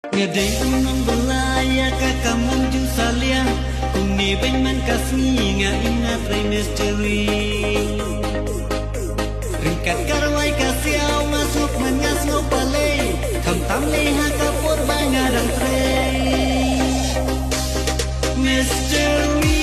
Ngadai unong belaya kakamon ju salia Kuni beng man kasmi nga ingat ray misteri Ringkat karwai kasiaw masuk mangas ngo palay Kam tam leha kapur bangadang tray Misteri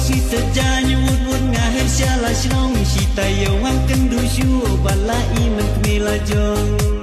si sejanya wud ngahir syala syong si tayo wang kendu syu balai men kmila jong